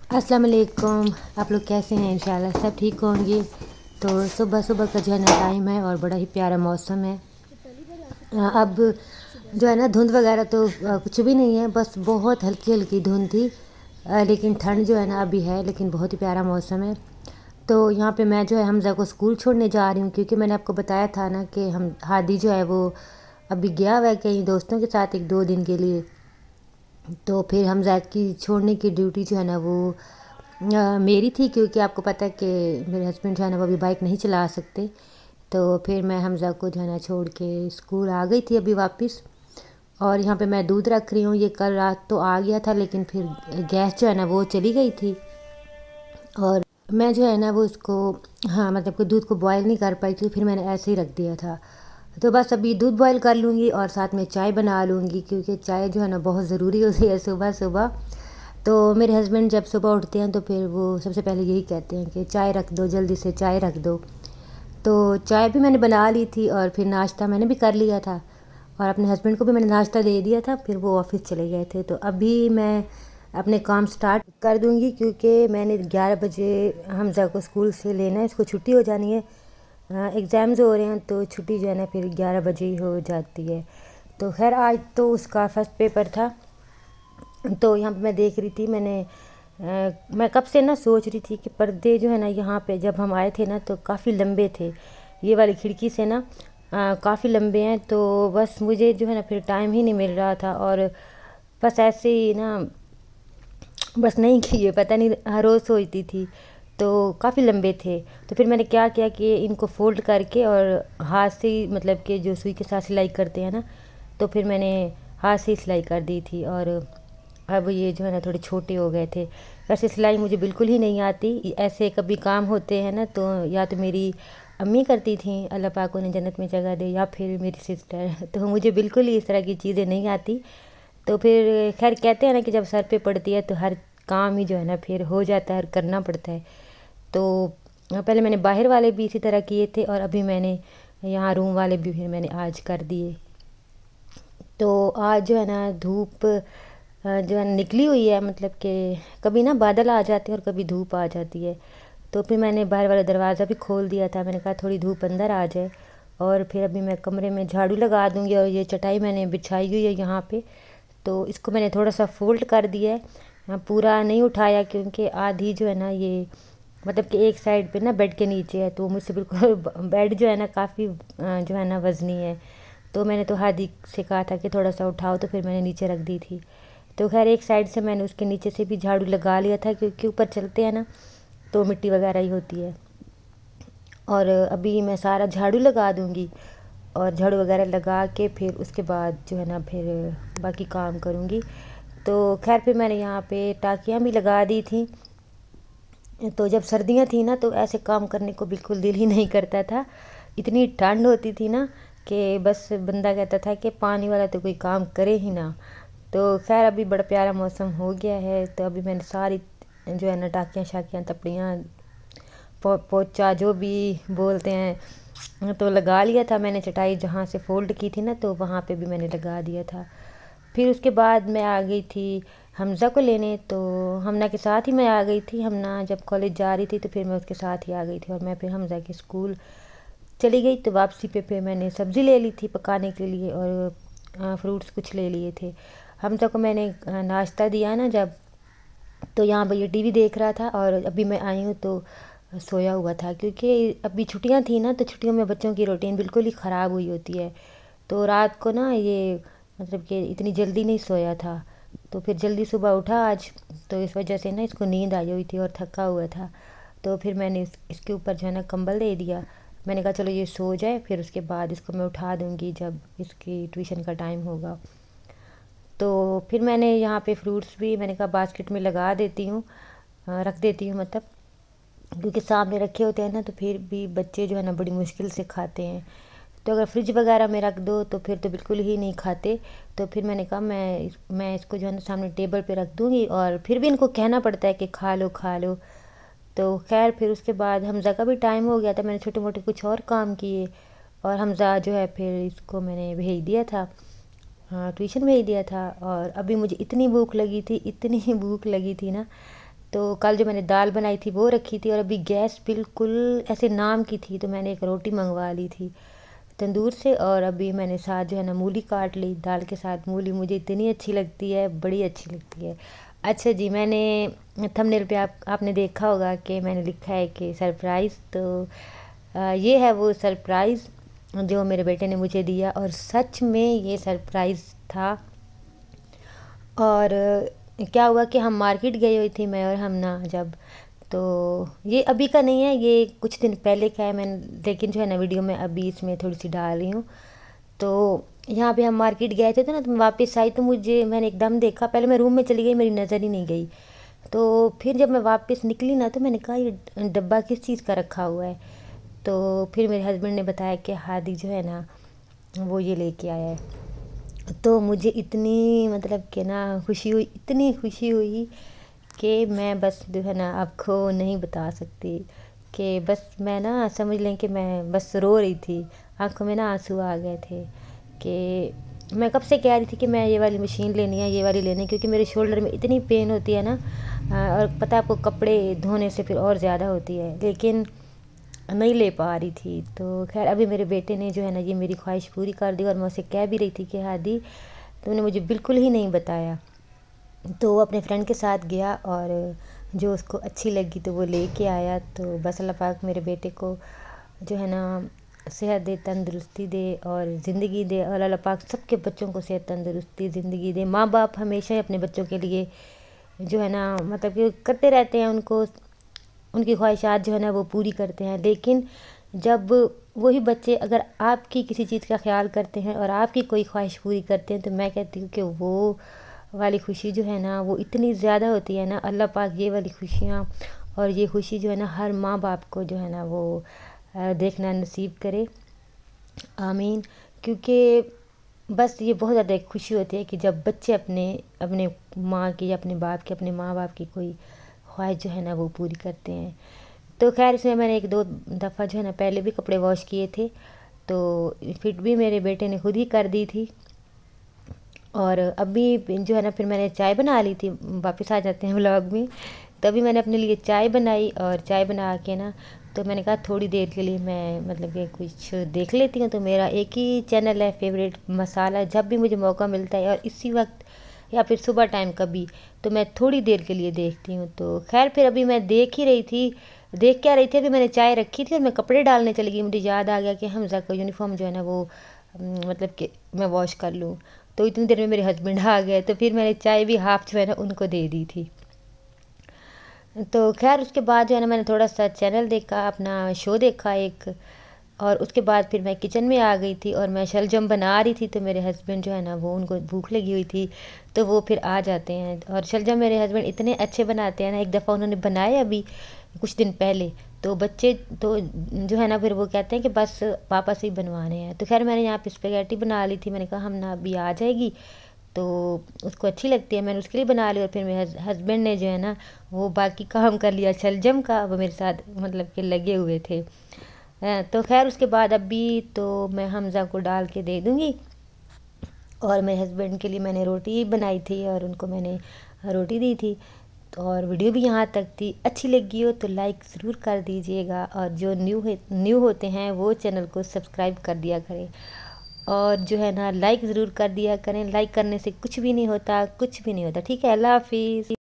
अस्सलाम वालेकुम। आप लोग कैसे हैं? इंशाल्लाह सब ठीक होंगे। तो सुबह सुबह का जो है ना टाइम है और बड़ा ही प्यारा मौसम है। अब जो है ना धुंध वगैरह तो कुछ भी नहीं है, बस बहुत हल्की हल्की धुंध थी। लेकिन ठंड जो है ना अभी है, लेकिन बहुत ही प्यारा मौसम है। तो यहाँ पे मैं जो है हमज़ा को स्कूल छोड़ने जा रही हूँ, क्योंकि मैंने आपको बताया था ना कि हम हादी जो है वो अभी गया हुआ है कहीं दोस्तों के साथ 1-2 दिन के लिए। तो फिर हमज़ा की छोड़ने की ड्यूटी जो है ना वो मेरी थी, क्योंकि आपको पता है कि मेरे हस्बैंड जो है ना वो अभी बाइक नहीं चला सकते। तो फिर मैं हमज़ा को जो है ना छोड़ के स्कूल आ गई थी अभी वापस। और यहाँ पे मैं दूध रख रही हूँ। ये कल रात तो आ गया था, लेकिन फिर गैस जो है ना वो चली गई थी और मैं जो है ना वो उसको हाँ मतलब कि दूध को बॉयल नहीं कर पाई थी, फिर मैंने ऐसे ही रख दिया था। तो बस अभी दूध बॉयल कर लूँगी और साथ में चाय बना लूँगी, क्योंकि चाय जो है ना बहुत ज़रूरी होती है सुबह सुबह। तो मेरे हस्बैंड जब सुबह उठते हैं तो फिर वो सबसे पहले यही कहते हैं कि चाय रख दो, जल्दी से चाय रख दो। तो चाय भी मैंने बना ली थी और फिर नाश्ता मैंने भी कर लिया था और अपने हस्बैंड को भी मैंने नाश्ता दे दिया था। फिर वो ऑफ़िस चले गए थे। तो अभी मैं अपने काम स्टार्ट कर दूंगी, क्योंकि मैंने 11 बजे हमज़ा को स्कूल से लेना है, इसको छुट्टी हो जानी है। एग्ज़ाम्स हो रहे हैं तो छुट्टी जो है ना फिर 11 बजे ही हो जाती है। तो खैर आज तो उसका फ़र्स्ट पेपर था। तो यहाँ पे मैं देख रही थी, मैं कब से ना सोच रही थी कि पर्दे जो है ना यहाँ पे जब हम आए थे ना तो काफ़ी लंबे थे। ये वाली खिड़की से ना काफ़ी लंबे हैं। तो बस मुझे जो है ना फिर टाइम ही नहीं मिल रहा था और बस ऐसे ही ना बस नहीं किए, पता नहीं हर रोज़ सोचती थी। तो काफ़ी लंबे थे। तो फिर मैंने क्या किया कि इनको फ़ोल्ड करके और हाथ से ही मतलब कि जो सुई के साथ सिलाई करते हैं ना, तो फिर मैंने हाथ से ही सिलाई कर दी थी। और अब ये जो है ना थोड़े छोटे हो गए थे। वैसे सिलाई मुझे बिल्कुल ही नहीं आती। ऐसे कभी काम होते हैं ना तो या तो मेरी अम्मी करती थी, अल्लाह पाक उन्हें जन्नत में जगह दे, या फिर मेरी सिस्टर। तो मुझे बिल्कुल ही इस तरह की चीज़ें नहीं आती। तो फिर खैर कहते हैं ना कि जब सर पे पड़ती है तो हर काम ही जो है ना फिर हो जाता है और करना पड़ता है। तो पहले मैंने बाहर वाले भी इसी तरह किए थे और अभी मैंने यहाँ रूम वाले भी फिर मैंने आज कर दिए। तो आज जो है ना धूप जो है निकली हुई है, मतलब कि कभी ना बादल आ जाते हैं और कभी धूप आ जाती है। तो फिर मैंने बाहर वाला दरवाज़ा भी खोल दिया था। मैंने कहा थोड़ी धूप अंदर आ जाए। और फिर अभी मैं कमरे में झाड़ू लगा दूँगी। और ये चटाई मैंने बिछाई हुई है यहाँ पे, तो इसको मैंने थोड़ा सा फ़ोल्ड कर दिया है। पूरा नहीं उठाया, क्योंकि आधी जो है ना ये मतलब कि एक साइड पे ना बेड के नीचे है, तो मुझसे बिल्कुल बेड जो है ना काफ़ी जो है ना वज़नी है। तो मैंने तो हादी से कहा था कि थोड़ा सा उठाओ, तो फिर मैंने नीचे रख दी थी। तो खैर एक साइड से मैंने उसके नीचे से भी झाड़ू लगा लिया था, क्योंकि ऊपर चलते हैं ना तो मिट्टी वगैरह ही होती है। और अभी मैं सारा झाड़ू लगा दूँगी और झाड़ू वगैरह लगा के फिर उसके बाद जो है ना फिर बाकी काम करूँगी। तो खैर फिर मैंने यहाँ पे टाकियाँ भी लगा दी थी। तो जब सर्दियाँ थी ना तो ऐसे काम करने को बिल्कुल दिल ही नहीं करता था। इतनी ठंड होती थी ना कि बस बंदा कहता था कि पानी वाला तो कोई काम करे ही ना। तो खैर अभी बड़ा प्यारा मौसम हो गया है। तो अभी मैंने सारी जो है ना टाकियाँ शाकियाँ तपड़ियाँ पोचा जो भी बोलते हैं तो लगा लिया था मैंने। चटाई जहाँ से फ़ोल्ड की थी ना तो वहाँ पे भी मैंने लगा दिया था। फिर उसके बाद मैं आ गई थी हमज़ा को लेने। तो हमना के साथ ही मैं आ गई थी। हमना जब कॉलेज जा रही थी तो फिर मैं उसके साथ ही आ गई थी और मैं फिर हमज़ा के स्कूल चली गई। तो वापसी पे फिर मैंने सब्ज़ी ले ली थी पकाने के लिए और फ्रूट्स कुछ ले लिए थे। हमज़ा को मैंने नाश्ता दिया ना जब, तो यहाँ पर ये टीवी देख रहा था और अभी मैं आई हूँ तो सोया हुआ था, क्योंकि अभी छुट्टियाँ थी ना तो छुट्टियों में बच्चों की रूटीन बिल्कुल ही ख़राब हुई होती है। तो रात को ना ये मतलब कि इतनी जल्दी नहीं सोया था, तो फिर जल्दी सुबह उठा आज। तो इस वजह से ना इसको नींद आई हुई थी और थका हुआ था। तो फिर मैंने इसके ऊपर जो है ना कंबल दे दिया। मैंने कहा चलो ये सो जाए, फिर उसके बाद इसको मैं उठा दूँगी जब इसकी ट्यूशन का टाइम होगा। तो फिर मैंने यहाँ पे फ्रूट्स भी मैंने कहा बास्केट में लगा देती हूँ, रख देती हूँ मतलब, क्योंकि सामने रखे होते हैं ना तो फिर भी बच्चे जो है ना बड़ी मुश्किल से खाते हैं। तो अगर फ्रिज वगैरह में रख दो तो फिर तो बिल्कुल ही नहीं खाते। तो फिर मैंने कहा मैं इसको जो है ना सामने टेबल पे रख दूँगी और फिर भी इनको कहना पड़ता है कि खा लो खा लो। तो खैर फिर उसके बाद हमज़ा का भी टाइम हो गया था। मैंने छोटे मोटे कुछ और काम किए और हमज़ा जो है फिर इसको मैंने भेज दिया था, हाँ ट्यूशन भेज दिया था। और अभी मुझे इतनी भूख लगी थी, इतनी भूख लगी थी ना تو کل جو میں نے دال بنائی تھی وہ رکھی تھی، اور ابھی گیس بالکل ایسے نام کی تھی، تو میں نے ایک روٹی منگوا لی تھی تندور سے، اور ابھی میں نے ساتھ جو ہے نا مولی کاٹ لی، دال کے ساتھ مولی مجھے اتنی اچھی لگتی ہے، بڑی اچھی لگتی ہے۔ اچھا جی، میں نے تھمبنیل پہ آپ نے دیکھا ہوگا کہ میں نے لکھا ہے کہ سرپرائز، تو یہ ہے وہ سرپرائز جو میرے بیٹے نے مجھے دیا، اور سچ میں یہ سرپرائز تھا۔ اور کیا ہوا کہ ہم مارکیٹ گئی ہوئی تھی، میں اور ہم نا، جب تو یہ ابھی کا نہیں ہے، یہ کچھ دن پہلے کا ہے، میں لیکن جو ہے نا ویڈیو میں ابھی اس میں تھوڑی سی ڈال رہی ہوں۔ تو یہاں پہ ہم مارکیٹ گئے تھے، تو نا تو میں واپس آئی، تو میں نے ایک دم دیکھا، پہلے میں روم میں چلی گئی، میری نظر ہی نہیں گئی، تو پھر جب میں واپس نکلی نا، تو میں نے کہا یہ ڈبہ کس چیز کا رکھا ہوا ہے، تو پھر میرے ہسبینڈ نے بتایا کہ ہادی جو ہے نا وہ یہ لے کے آیا ہے۔ تو مجھے اتنی مطلب کہ نا خوشی ہوئی، اتنی خوشی ہوئی کہ میں بس جو ہے نا آپ کو نہیں بتا سکتی، کہ بس میں نا سمجھ لیں کہ میں بس رو رہی تھی، آنکھوں میں نا آنسو آ گئے تھے، کہ میں کب سے کہہ رہی تھی کہ میں یہ والی مشین لینی ہے، یہ والی لینی ہے، کیونکہ میرے شولڈر میں اتنی پین ہوتی ہے نا، اور پتہ آپ کو کپڑے دھونے سے پھر اور زیادہ ہوتی ہے، لیکن نہیں لے پا رہی تھی۔ تو خیر ابھی میرے بیٹے نے جو ہے نا یہ میری خواہش پوری کر دی، اور میں اسے کہہ بھی رہی تھی کہ ہادی تم نے مجھے بالکل ہی نہیں بتایا۔ تو وہ اپنے فرینڈ کے ساتھ گیا، اور جو اس کو اچھی لگی تو وہ لے کے آیا۔ تو بس اللہ پاک میرے بیٹے کو جو ہے نا صحت دے، تندرستی دے اور زندگی دے، اور اللہ پاک سب کے بچوں کو صحت تندرستی زندگی دے۔ ماں باپ ہمیشہ اپنے بچوں کے لیے جو ہے نا مطلب کہ کرتے رہتے ہیں، ان کی خواہشات جو ہے نا وہ پوری کرتے ہیں، لیکن جب وہی بچے اگر آپ کی کسی چیز کا خیال کرتے ہیں اور آپ کی کوئی خواہش پوری کرتے ہیں، تو میں کہتی ہوں کہ وہ والی خوشی جو ہے نا وہ اتنی زیادہ ہوتی ہے نا۔ اللہ پاک یہ والی خوشیاں اور یہ خوشی جو ہے نا ہر ماں باپ کو جو ہے نا وہ دیکھنا نصیب کرے، آمین۔ کیونکہ بس یہ بہت زیادہ ایک خوشی ہوتی ہے کہ جب بچے اپنے ماں کی یا اپنے باپ کی، اپنے ماں باپ کی کوئی خواہش جو ہے نا وہ پوری کرتے ہیں۔ تو خیر اس میں نے ایک دو دفعہ جو ہے نا پہلے بھی کپڑے واش کیے تھے، تو فٹ بھی میرے بیٹے نے خود ہی کر دی تھی، اور ابھی جو ہے نا پھر میں نے چائے بنا لی تھی، واپس آ جاتے ہیں ولاگ میں۔ تبھی میں نے اپنے لیے چائے بنائی، اور چائے بنا کے نا تو میں نے کہا تھوڑی دیر کے لیے میں مطلب کہ کچھ دیکھ لیتی ہوں، تو میرا ایک ہی چینل ہے فیوریٹ مسالہ، جب بھی مجھے موقع ملتا ہے اور اسی وقت یا پھر صبح ٹائم کبھی، تو میں تھوڑی دیر کے لیے دیکھتی ہوں۔ تو خیر پھر ابھی میں دیکھ کیا رہی تھی، ابھی میں نے چائے رکھی تھی اور میں کپڑے ڈالنے چلی گئی، مجھے یاد آ گیا کہ حمزہ کا یونیفارم جو ہے نا وہ مطلب کہ میں واش کر لوں، تو اتنی دیر میں میرے ہسبینڈ آ گئے، تو پھر میں نے چائے بھی ہاف جو ہے نا ان کو دے دی تھی۔ تو خیر اس کے بعد جو ہے نا میں نے تھوڑا سا چینل دیکھا، اپنا شو دیکھا ایک، اور اس کے بعد پھر میں کچن میں آ گئی تھی، اور میں شلجم بنا رہی تھی، تو میرے ہسبینڈ جو ہے نا وہ ان کو بھوک لگی ہوئی تھی، تو وہ پھر آ جاتے ہیں، اور شلجم میرے ہسبینڈ اتنے اچھے بناتے ہیں نا، ایک دفعہ انہوں نے بنائے ابھی کچھ دن پہلے، تو بچے تو جو ہے نا پھر وہ کہتے ہیں کہ بس پاپا سے ہی بنوانے ہیں۔ تو خیر میں نے یہاں پہ اسپیگیٹی بنا لی تھی، میں نے کہا ہم نا ابھی آ جائے گی تو اس کو اچھی لگتی ہے، میں نے اس کے لیے بنا لی، اور پھر میرے ہسبینڈ نے جو ہے نا وہ باقی کام کر لیا شلجم کا، وہ میرے ساتھ مطلب کہ لگے ہوئے تھے۔ تو خیر اس کے بعد ابھی تو میں حمزہ کو ڈال کے دے دوں گی، اور میرے ہسبینڈ کے لیے میں نے روٹی بنائی تھی اور ان کو میں نے روٹی دی تھی۔ اور ویڈیو بھی یہاں تک تھی، اچھی لگی ہو تو لائک ضرور کر دیجئے گا، اور جو نیو ہوتے ہیں وہ چینل کو سبسکرائب کر دیا کریں، اور جو ہے نا لائک ضرور کر دیا کریں، لائک کرنے سے کچھ بھی نہیں ہوتا، کچھ بھی نہیں ہوتا، ٹھیک ہے؟ اللہ حافظ۔